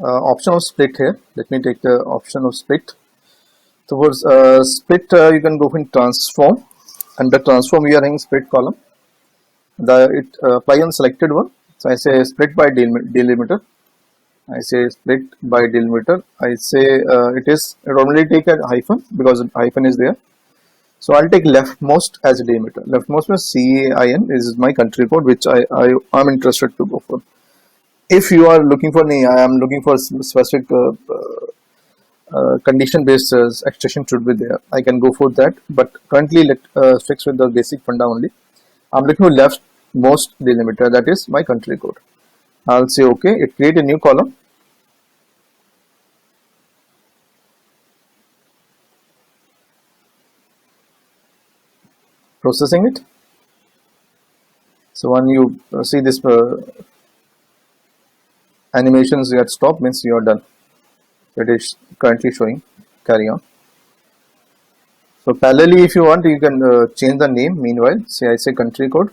option of split here. Let me take the option of split. Towards split, you can go in transform. Under transform, you are in split column. It apply on selected one. So I say split by delimiter. I say split by delimiter. I say it only take a hyphen because hyphen is there. So I'll take leftmost as a delimiter. Leftmost means CAIN is my country code, which I am interested to go for. If you are looking for I am looking for specific condition based extension should be there. I can go for that, but currently let's fix with the basic funda only. I'm looking for leftmost delimiter, that is my country code. I'll say okay. It create a new column. Processing it. So when you see this animations get stopped, means you are done. It is currently showing. Carry on. So parallelly, if you want, you can change the name. Meanwhile, say I say country code.